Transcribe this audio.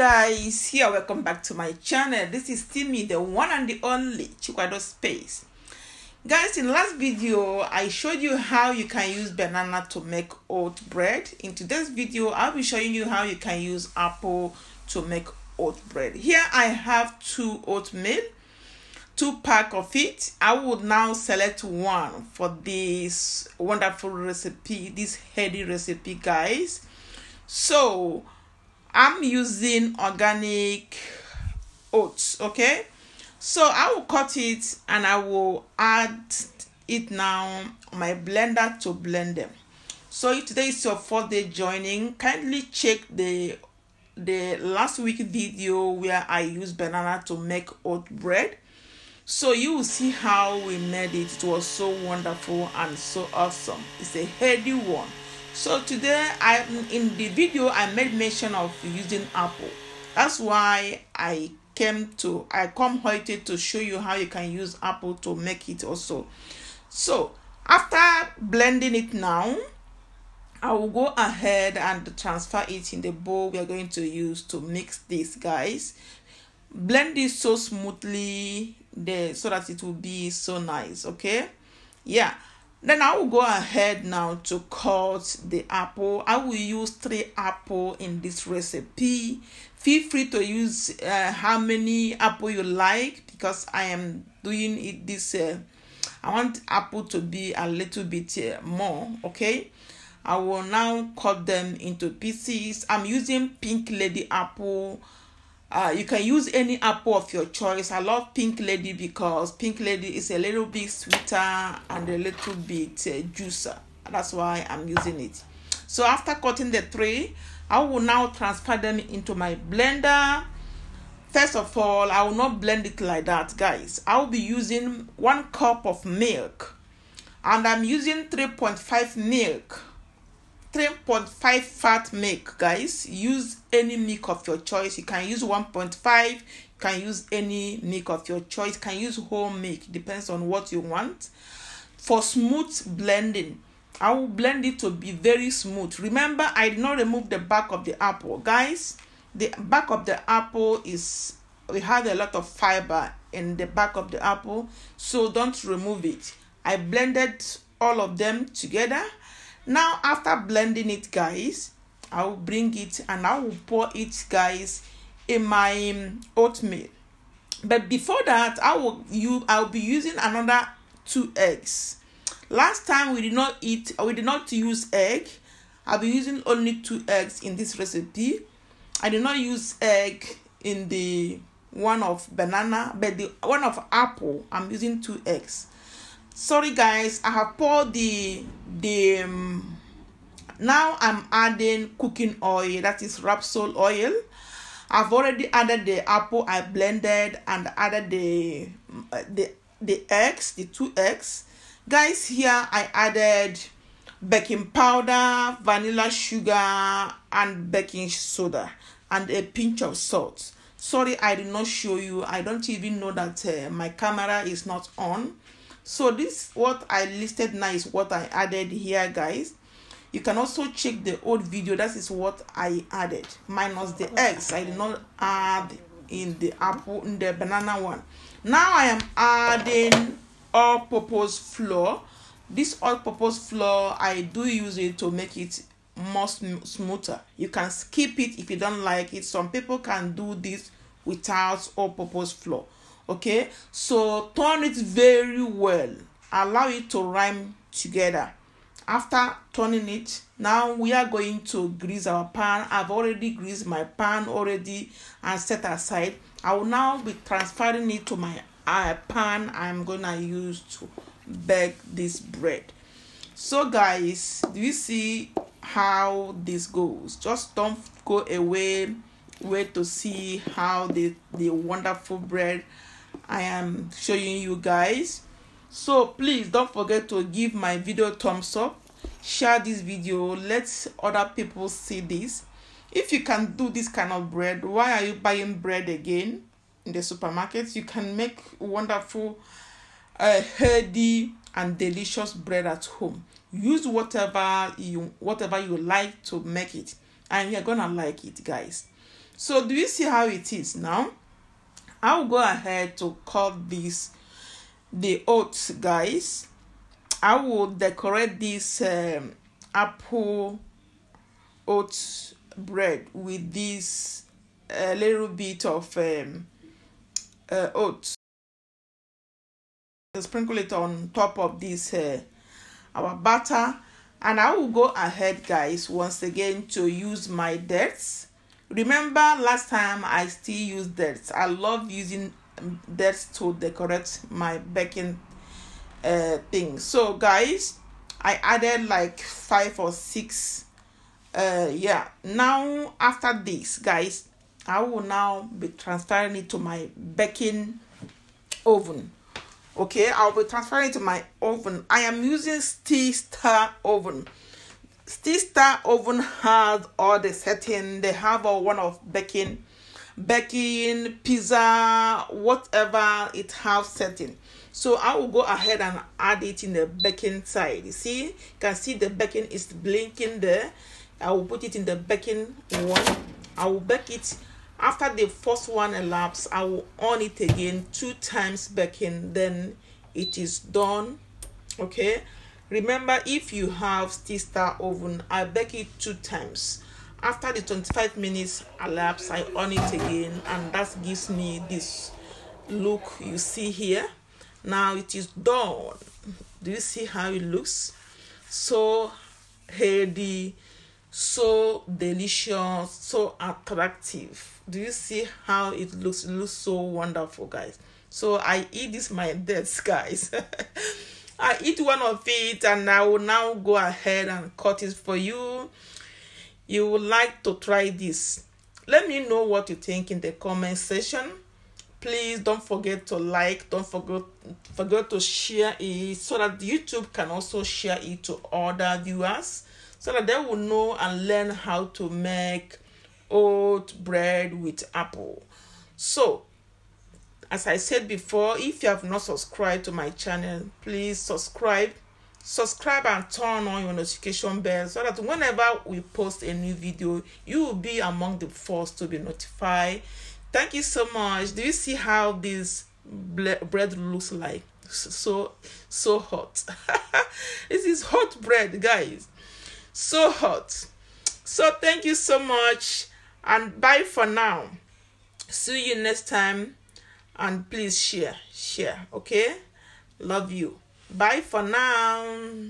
guys, here, welcome back to my channel. This is still me, the one and the only Chikwado Space. Guys, in the last video I showed you how you can use banana to make oat bread. In today's video I'll be showing you how you can use apple to make oat bread. Here I have 2 oatmeal, 2 pack of it. I would now select one for this wonderful recipe, this healthy recipe, guys. So I'm using organic oats, okay? So I will cut it and I will add it now my blender to blend them. So if today is your 4th day joining, kindly check the last week video where I used banana to make oat bread. So you will see how we made it. It was so wonderful and so awesome. It's a healthy one. So today in the video I made mention of using apple. That's why I come here to show you how you can use apple to make it also. So after blending it now, I will go ahead and transfer it in the bowl we are going to use to mix this, guys. Blend it so smoothly so that it will be so nice, okay? Yeah. Then I will go ahead now to cut the apple. I will use 3 apples in this recipe. Feel free to use how many apple you like, because I am doing it this I want apple to be a little bit more, okay? I will now cut them into pieces. I'm using pinklady apple. You can use any apple of your choice. I love pinklady because pinklady is a little bit sweeter and a little bit juicier. That's why I'm using it. So after cutting the 3, I will now transfer them into my blender. First of all, I will not blend it like that, guys. I will be using 1 cup of milk, and I'm using 3.5 milk. 3.5 fat milk, guys. Use any milk of your choice. You can use 1.5. You can use any milk of your choice. You can use whole milk. Depends on what you want. For smooth blending, I will blend it to be very smooth. Remember, I did not remove the back of the apple, guys. The back of the apple we have a lot of fiber in the back of the apple, so don't remove it. I blended all of them together. Now after blending it, guys, I will bring it and I will pour it, guys, in my oatmeal. But before that, I'll be using another 2 eggs. Last time we did not use egg. I'll be using only 2 eggs in this recipe. I did not use egg in the one of banana, but the one of apple I'm using 2 eggs. Sorry, guys, I have poured now I'm adding cooking oil, that is Rapsöl oil. I've already added the apple I blended and added the eggs, the 2 eggs. Guys, here I added baking powder, vanilla sugar, and baking soda, and a pinch of salt. Sorry, I did not show you. I don't even know that my camera is not on. So this, what I listed now, is what I added here, guys. You can also check the old video. That is what I added, minus the eggs. I did not add in the apple, in the banana one. Now I am adding all-purpose flour. This all-purpose flour, I do use it to make it more smoother. You can skip it if you don't like it. Some people can do this without all-purpose flour. Okay, so turn it very well. Allow it to rhyme together. After turning it, now we are going to grease our pan. I've already greased my pan already and set aside. I will now be transferring it to my pan I'm gonna use to bake this bread. So guys, do you see how this goes? Just don't go away. Wait to see how the wonderful bread I am showing you, guys. So please don't forget to give my video a thumbs up, share this video, let other people see this. If you can do this kind of bread, why are you buying bread again in the supermarket? You can make wonderful healthy and delicious bread at home. Use whatever you like to make it, and you're gonna like it, guys. So do you see how it is now? I will go ahead to cut the oats, guys. I will decorate this apple oat bread with this little bit of oats. Sprinkle it on top of this our butter, and I will go ahead, guys, once again to use my dates. Remember last time I still used dates. I love using dates to decorate my baking thing. So guys, I added like 5 or 6. Yeah, now after this, guys, I will now be transferring it to my baking oven. Okay, I'll be transferring it to my oven. I am using Steel Star oven. Steel Star oven has all the setting. They have a one of baking, pizza, whatever it has setting. So I will go ahead and add it in the baking side. You see, you can see the baking is blinking there. I will put it in the baking one. I will bake it. After the first one elapses, I will on it again 2 times baking, then it is done. Okay, remember, if you have Steel Star oven, I bake it 2 times. After the 25 minutes elapse, I on it again, and that gives me this look you see here. Now it is done. Do you see how it looks? So healthy, so delicious, so attractive. Do you see how it looks? It looks so wonderful, guys. So I eat this my dates, guys. I eat one of it, and I will now go ahead and cut it for you. You would like to try this? Let me know what you think in the comment section. Please don't forget to like, don't forget to share it, so that YouTube can also share it to other viewers, so that they will know and learn how to make oat bread with apple. So as I said before, if you have not subscribed to my channel, please subscribe and turn on your notification bell, so that whenever we post a new video, you will be among the first to be notified. Thank you so much. Do you see how this bread looks like? So hot. This is hot bread, guys. So hot. So thank you so much, and bye for now. See you next time, and please share, okay? Love you. Bye for now.